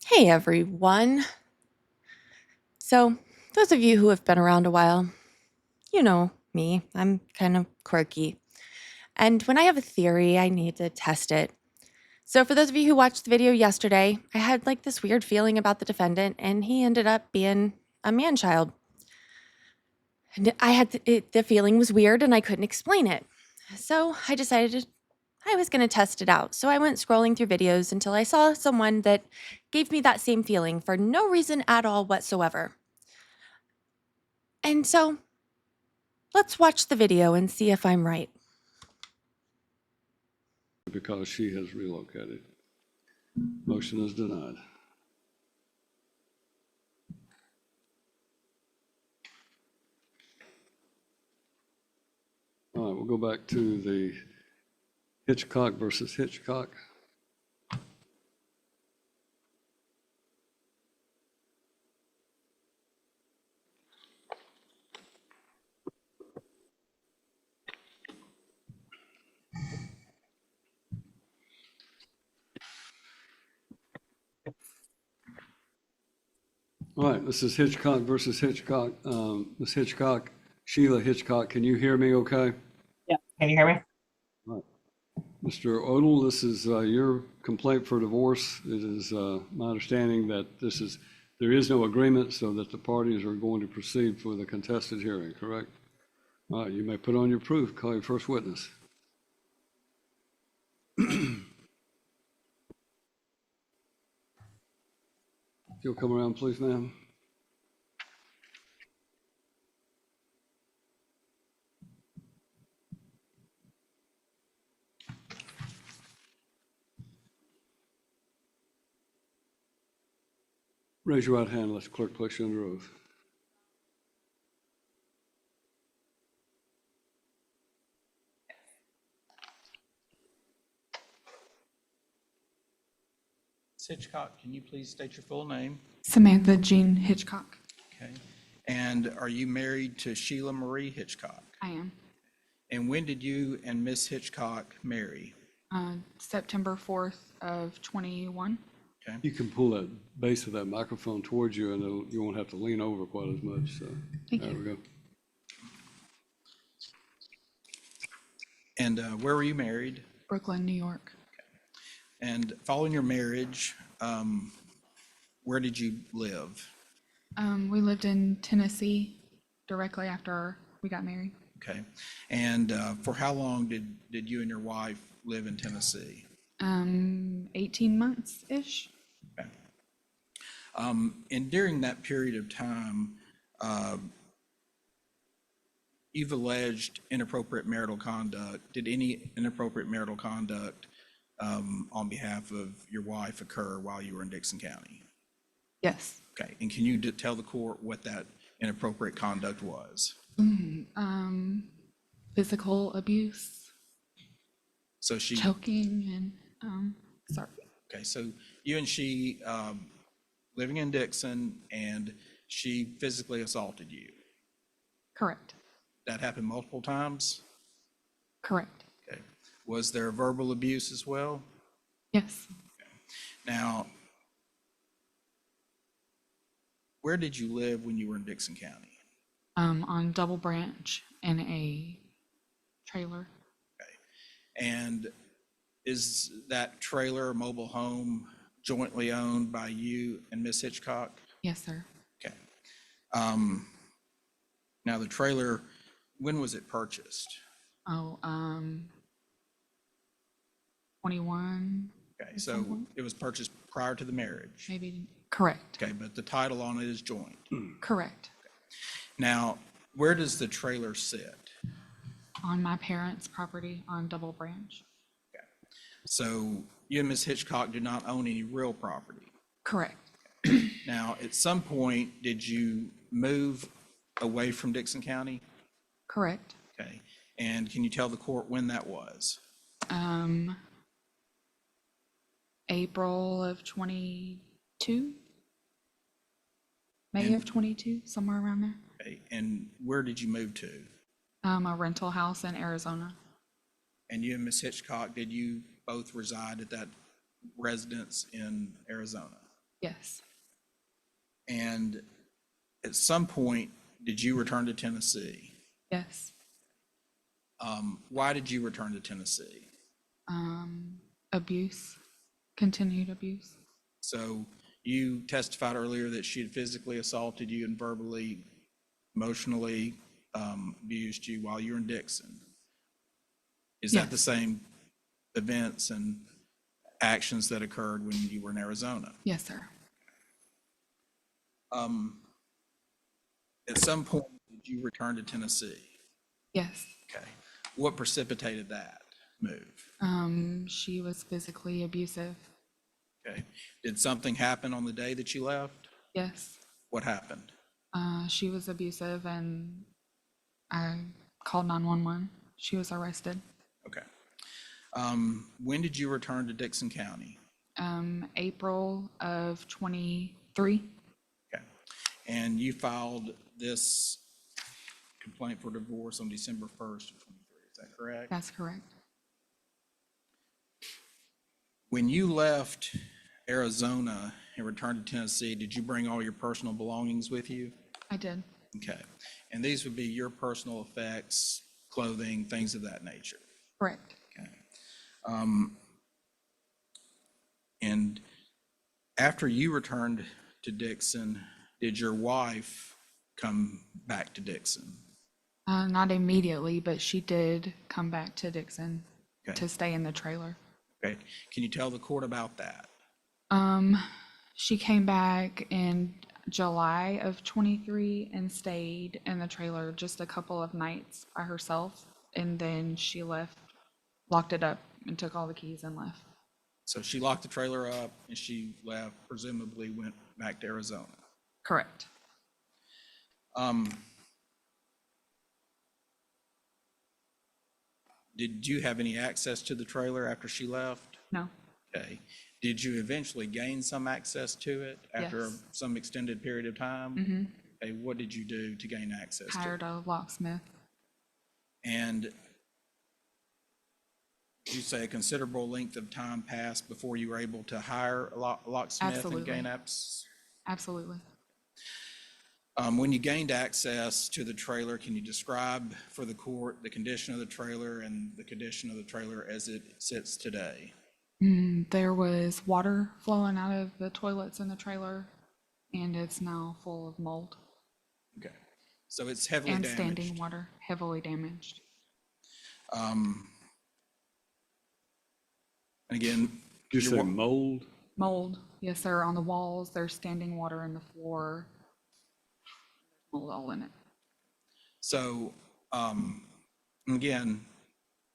Hey everyone. So, those of you who have been around a while, you know me. I'm kind of quirky. And when I have a theory, I need to test it. So, for those of you who watched the video yesterday, I had like this weird feeling about the defendant, and he ended up being a man child. And the feeling was weird, and I couldn't explain it. So, I decided I was going to test it out. So, I went scrolling through videos until I saw someone that gave me that same feeling for no reason at all whatsoever. And so, let's watch the video and see if I'm right. Because she has relocated. Motion is denied. All right, we'll go back to the Hitchcock versus Hitchcock. All right, this is Hitchcock versus Hitchcock. Ms. Hitchcock, Sheila Hitchcock, can you hear me okay? Yeah, can you hear me? All right. Mr. Odell, this is your complaint for divorce. It is my understanding that there is no agreement, so that the parties are going to proceed for the contested hearing, correct? All right, you may put on your proof. Call your first witness. If you'll come around, please, ma'am. Raise your right hand. Let the clerk place you under oath. Ms. Hitchcock, can you please state your full name? Samantha Jean Hitchcock. Okay. And are you married to Sheila Marie Hitchcock? I am. And when did you and Miss Hitchcock marry? September 4th of 21. Okay. You can pull that base of that microphone towards you, and you won't have to lean over quite as much. So Thank there you. we go. And where were you married? Brooklyn, New York. And following your marriage, where did you live? We lived in Tennessee directly after we got married. Okay. And for how long did you and your wife live in Tennessee? 18 months-ish. Okay. And during that period of time, you've alleged inappropriate marital conduct. Did any inappropriate marital conduct on behalf of your wife occur while you were in Dixon County? Yes. Okay. And can you tell the court what that inappropriate conduct was? Physical abuse, So she, choking, and sorry. okay, so you and she living in Dixon, and she physically assaulted you. Correct. That happened multiple times? Correct. Okay. Was there verbal abuse as well? Yes. Now, where did you live when you were in Dixon County? On Double Branch in a trailer. And is that trailer or mobile home jointly owned by you and Miss Hitchcock? Yes, sir. Okay. Now the trailer, when was it purchased? 21, Okay, so it was purchased prior to the marriage. maybe. Correct. Okay, but the title on it is joint. Correct. Now, where does the trailer sit? On my parents' property on Double Branch. So you and Miss Hitchcock do not own any real property. Correct. Now, at some point, did you move away from Dixon County? Correct. Okay, and can you tell the court when that was? April of 22, May of 22, somewhere around there. Okay, and where did you move to? A rental house in Arizona. And you and Miss Hitchcock, did you both reside at that residence in Arizona? Yes. And at some point, did you return to Tennessee? Yes. Why did you return to Tennessee? Abuse, continued abuse. So you testified earlier that she had physically assaulted you and verbally, emotionally abused you while you were in Dixon. Is that the Yes. same events and actions that occurred when you were in Arizona? Yes, sir. At some point, did you return to Tennessee? Yes. Okay. What precipitated that move? She was physically abusive. Okay. Did something happen on the day that you left? Yes. What happened? She was abusive and I called 911. She was arrested. Okay. When did you return to Dixon County? April of 23. Okay. And you filed this complaint for divorce on December 1st of 23, is that correct? That's correct. When you left Arizona and returned to Tennessee, did you bring all your personal belongings with you? I did. Okay. And these would be your personal effects, clothing, things of that nature? Correct. Okay. And after you returned to Dixon, did your wife come back to Dixon? Not immediately, but she did come back to Dixon Okay. to stay in the trailer. Okay. Can you tell the court about that? She came back in July of 23 and stayed in the trailer just a couple of nights by herself. And then she left, locked it up, and took all the keys and left. So she locked the trailer up and she left, presumably went back to Arizona. Correct. Did you have any access to the trailer after she left? No. Okay. Did you eventually gain some access to it after Yes. some extended period of time? Okay, what did you do to gain access to it? Hired a locksmith. And did you say a considerable length of time passed before you were able to hire a locksmith and Absolutely. gain access? Absolutely. When you gained access to the trailer, can you describe for the court the condition of the trailer and the condition of the trailer as it sits today? There was water flowing out of the toilets in the trailer, and it's now full of mold Okay, so it's heavily and damaged. standing water, heavily damaged. And again, Did you say your mold? Mold, yes, sir, on the walls. There's standing water in the floor. Mold all in it. so again,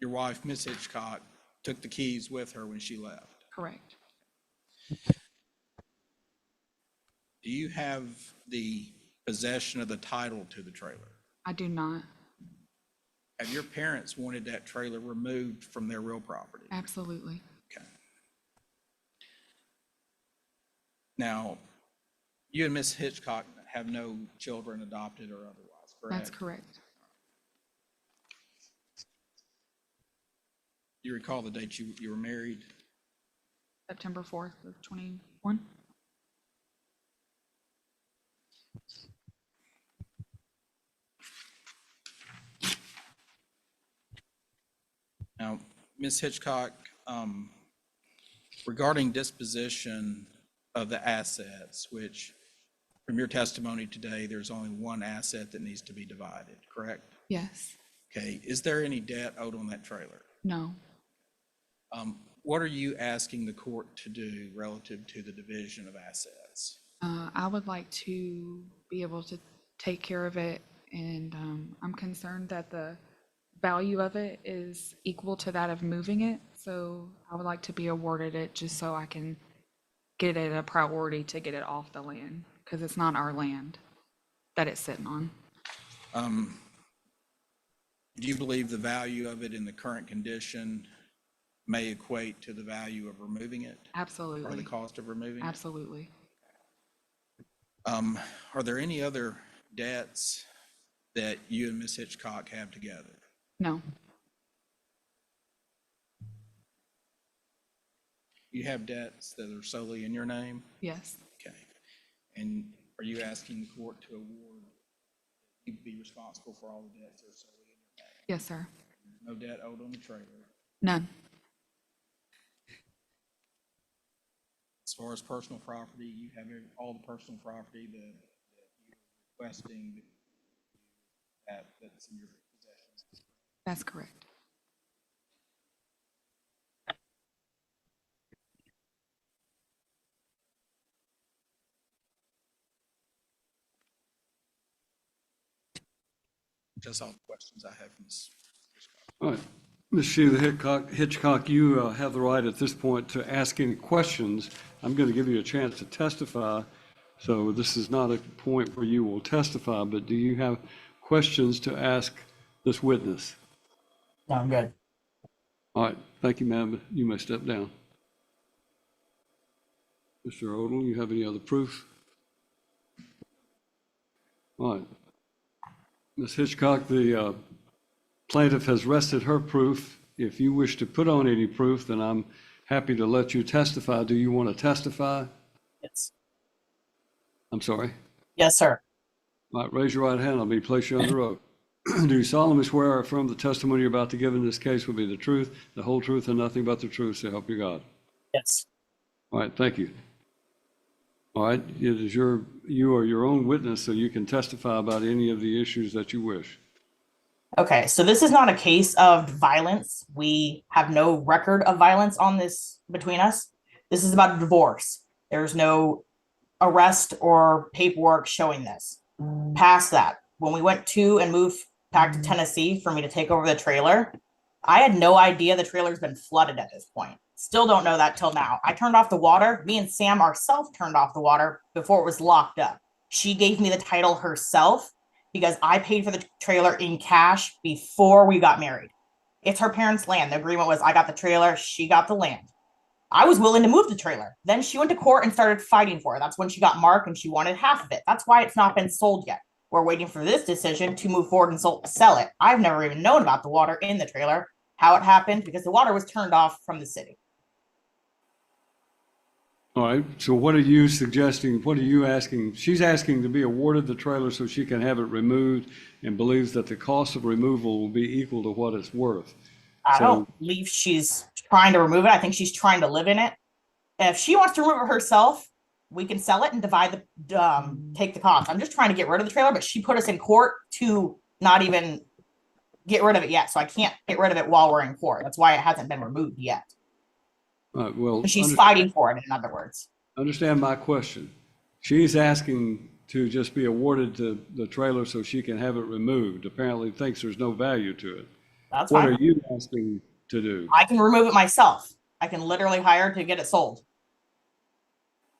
your wife, Miss Hitchcock, took the keys with her when she left. Correct. Do you have the possession of the title to the trailer? I do not. Have your parents wanted that trailer removed from their real property? Absolutely. Okay. Now, you and Miss Hitchcock have no children adopted or otherwise, correct? That's correct. Do you recall the date you were married? September 4th of 21. Now, Ms. Hitchcock, regarding disposition of the assets, which from your testimony today, there's only one asset that needs to be divided, correct? Yes. Okay, is there any debt owed on that trailer? No. What are you asking the court to do relative to the division of assets? I would like to be able to take care of it, and I'm concerned that the value of it is equal to that of moving it. So I would like to be awarded it just so I can get it a priority to get it off the land, because it's not our land that it's sitting on. Do you believe the value of it in the current condition may equate to the value of removing it? Or the Absolutely. cost of removing it? Absolutely. Are there any other debts that you and Ms. Hitchcock have together? No. You have debts that are solely in your name? Yes. Okay. And are you asking the court to award, you be responsible for all the debts that are solely in your name? Yes, sir. No debt owed on the trailer. None. As far as personal property, you have all the personal property that you're requesting that's in your possession. That's correct. That's all the questions I have, Ms. All right. Ms. Sheila Hitchcock, you have the right at this point to ask any questions. I'm going to give you a chance to testify. So this is not a point where you will testify, but do you have questions to ask this witness? No, I'm good. All right. Thank you, ma'am. You may step down. Mr. Odom, you have any other proof? All right. Ms. Hitchcock, the plaintiff has rested her proof. If you wish to put on any proof, then I'm happy to let you testify. Do you want to testify? Yes. I'm sorry. Yes, sir. All right, raise your right hand. I'll be place you under oath. Do you solemnly swear or affirm the testimony you're about to give in this case will be the truth, the whole truth, and nothing but the truth, so help you God? Yes. All right, thank you. All right, it is you are your own witness, so you can testify about any of the issues that you wish. Okay, so this is not a case of violence. We have no record of violence on this between us. This is about a divorce. There's no arrest or paperwork showing this. Past that, when we went to and moved back to Tennessee for me to take over the trailer, I had no idea the trailer's been flooded at this point. Still don't know that till now. I turned off the water. Me and Sam ourselves turned off the water before it was locked up. She gave me the title herself because I paid for the trailer in cash before we got married. It's her parents' land. The agreement was I got the trailer, she got the land. I was willing to move the trailer. Then she went to court and started fighting for it. That's when she got Mark and she wanted half of it. That's why it's not been sold yet. We're waiting for this decision to move forward and sell it. I've never even known about the water in the trailer, how it happened, because the water was turned off from the city. All right, so what are you suggesting? What are you asking? She's asking to be awarded the trailer so she can have it removed and believes that the cost of removal will be equal to what it's worth. I So- don't believe she's trying to remove it. I think she's trying to live in it. If she wants to remove it herself, we can sell it and divide the take the cost. I'm just trying to get rid of the trailer, but she put us in court to not even get rid of it yet. So I can't get rid of it while we're in court. That's why it hasn't been removed yet. All right, well, She's fighting for it, in other words. understand my question. She's asking to just be awarded the trailer so she can have it removed. Apparently thinks there's no value to it. That's What fine. are you asking to do? I can remove it myself. I can literally hire to get it sold.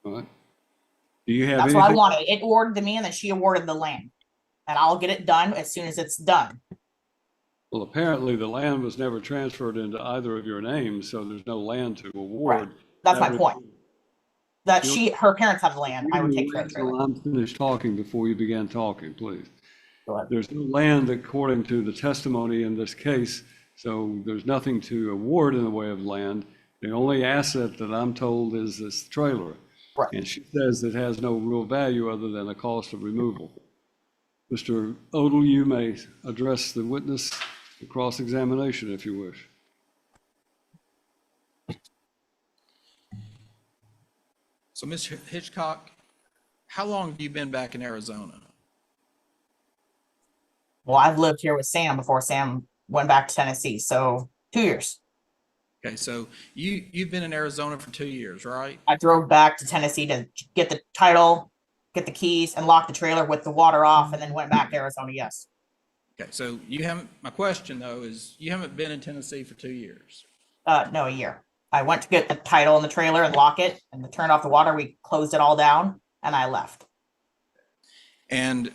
All right. Do you have That's what I anything? wanted. It awarded to me, and then she awarded the land. And I'll get it done as soon as it's done. Well, apparently the land was never transferred into either of your names, so there's no land to award. That's That my point. That You'll- her parents have the land. I would take care of the trailer. I'm finished talking before you begin talking, please. Go ahead. There's no land according to the testimony in this case, so there's nothing to award in the way of land. The only asset that I'm told is this trailer. Right. And she says it has no real value other than the cost of removal. Mr. Odell, you may address the witness, the cross-examination if you wish. So, Ms. Hitchcock, how long have you been back in Arizona? Well, I've lived here with Sam before Sam went back to Tennessee. So 2 years. Okay, so you've been in Arizona for 2 years, right? I drove back to Tennessee to get the title, get the keys, and lock the trailer with the water off, and then went back to Arizona. Yes. Okay, so you haven't, my question though is you haven't been in Tennessee for 2 years. No, a year. I went to get the title in the trailer and lock it, and to turn off the water. We closed it all down, and I left. And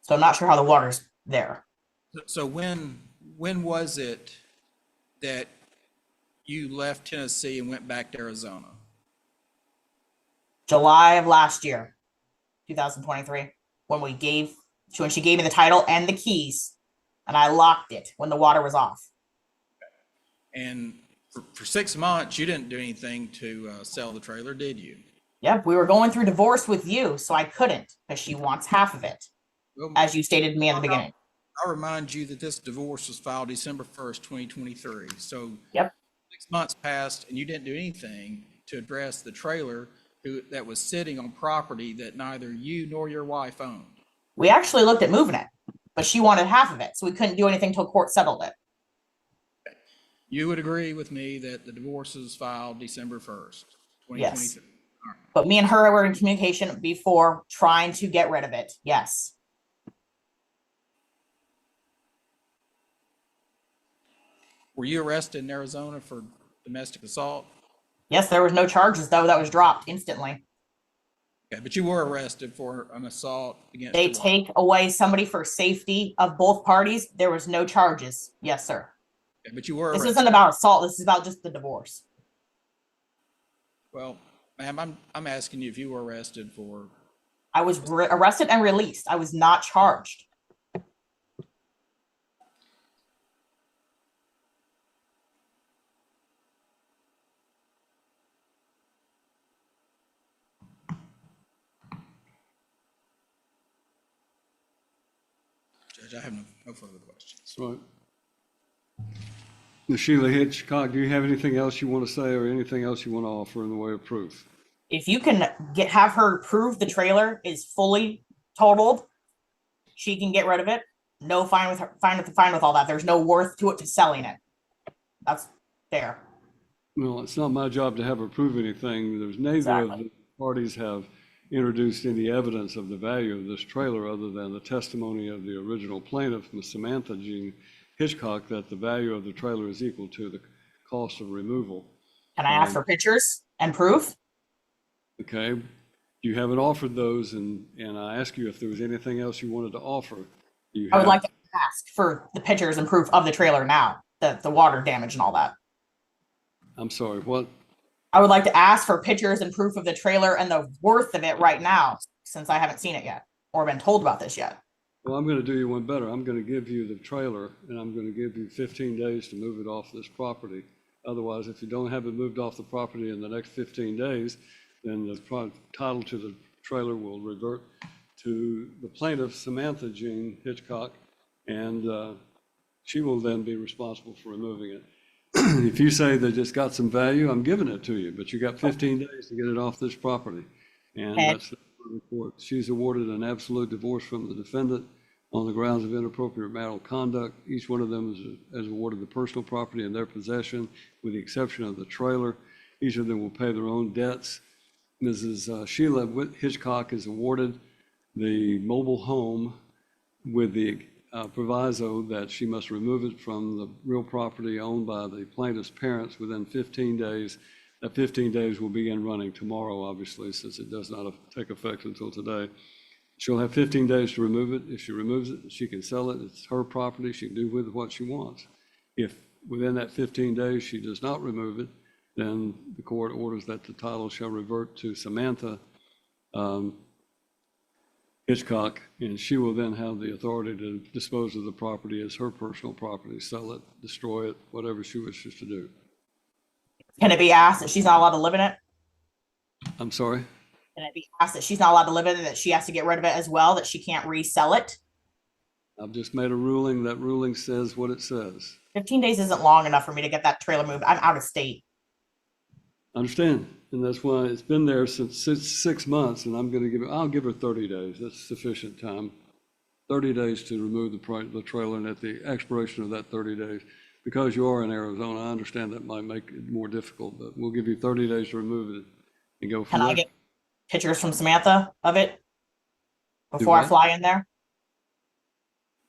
So I'm not sure how the water's there. so when was it that you left Tennessee and went back to Arizona? July of last year, 2023, when she gave me the title and the keys, and I locked it when the water was off. And for 6 months, you didn't do anything to sell the trailer, did you? Yep, we were going through divorce with you, so I couldn't because she wants half of it, Well, as you stated to me in the beginning. I'll remind you that this divorce was filed December 1st, 2023. So Yep. 6 months passed and you didn't do anything to address the trailer that was sitting on property that neither you nor your wife owned. We actually looked at moving it, but she wanted half of it, so we couldn't do anything until court settled it. You would agree with me that the divorce was filed December 1st, Yes. 2023. All right. But me and her were in communication before trying to get rid of it. Yes. Were you arrested in Arizona for domestic assault? Yes, there was no charges though. That was dropped instantly. Okay, but you were arrested for an assault against They your wife. take away somebody for safety of both parties. There was no charges. Yes, sir. Okay, but you were This arrested. isn't about assault. This is about just the divorce. Well, ma'am, I'm asking you if you were arrested for. I was arrested and released. I was not charged. Judge, I have no further questions. Right. Ms. Sheila Hitchcock, do you have anything else you want to say or anything else you want to offer in the way of proof? If you can have her prove the trailer is fully totaled, she can get rid of it. No, fine with her, fine with all that. There's no worth to it to selling it. That's fair. Well, it's not my job to have her prove anything. There's neither of Exactly. the parties have introduced any evidence of the value of this trailer other than the testimony of the original plaintiff, Ms. Samantha Jean Hitchcock, that the value of the trailer is equal to the cost of removal. Can I ask for pictures and proof? Okay, you haven't offered those, and I asked you if there was anything else you wanted to offer. You I would have. like to ask for the pictures and proof of the trailer now, the water damage and all that. I'm sorry, what? I would like to ask for pictures and proof of the trailer and the worth of it right now, since I haven't seen it yet or been told about this yet. Well, I'm going to do you one better. I'm going to give you the trailer, and I'm going to give you 15 days to move it off this property. Otherwise, if you don't have it moved off the property in the next 15 days, then the title to the trailer will revert to the plaintiff, Samantha Jean Hitchcock, and she will then be responsible for removing it. If you say that it's got some value, I'm giving it to you, but you got 15 days to get it off this property. And Okay. that's the report. She's awarded an absolute divorce from the defendant on the grounds of inappropriate marital conduct. Each one of them is awarded the personal property in their possession, with the exception of the trailer. Each of them will pay their own debts. Mrs. Sheila Hitchcock is awarded the mobile home with the proviso that she must remove it from the real property owned by the plaintiff's parents within 15 days. That 15 days will begin running tomorrow, obviously, since it does not take effect until today. She'll have 15 days to remove it. If she removes it, she can sell it. It's her property. She can do with it what she wants. If within that 15 days she does not remove it, then the court orders that the title shall revert to Samantha Hitchcock, and she will then have the authority to dispose of the property as her personal property, sell it, destroy it, whatever she wishes to do. Can it be asked that she's not allowed to live in it? I'm sorry? Can it be asked that she's not allowed to live in it, that she has to get rid of it as well, that she can't resell it? I've just made a ruling. That ruling says what it says. 15 days isn't long enough for me to get that trailer moved. I'm out of state. I understand, and that's why it's been there since 6 months, and I'll give her 30 days. That's sufficient time. 30 days to remove the trailer, and at the expiration of that 30 days, because you are in Arizona, I understand that might make it more difficult, but we'll give you 30 days to remove it and go from Can I there. get pictures from Samantha of it before Do I what? fly in there?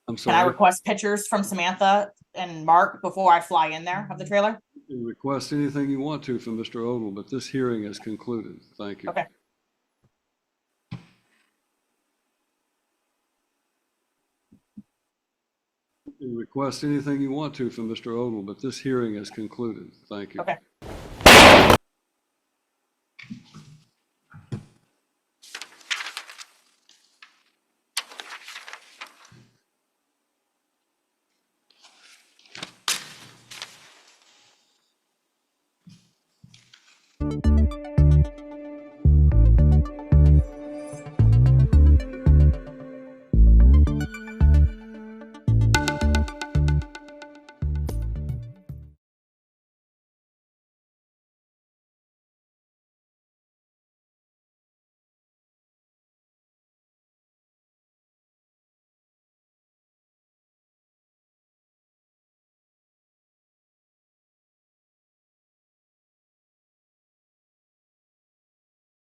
I'm Can I sorry. request pictures from Samantha and Mark before I fly in there of the trailer? You can request anything you want to from Mr. Odle, but this hearing is concluded. Thank you. Okay. You can request anything you want to from Mr. Odle, but this hearing is concluded. Thank you. Okay.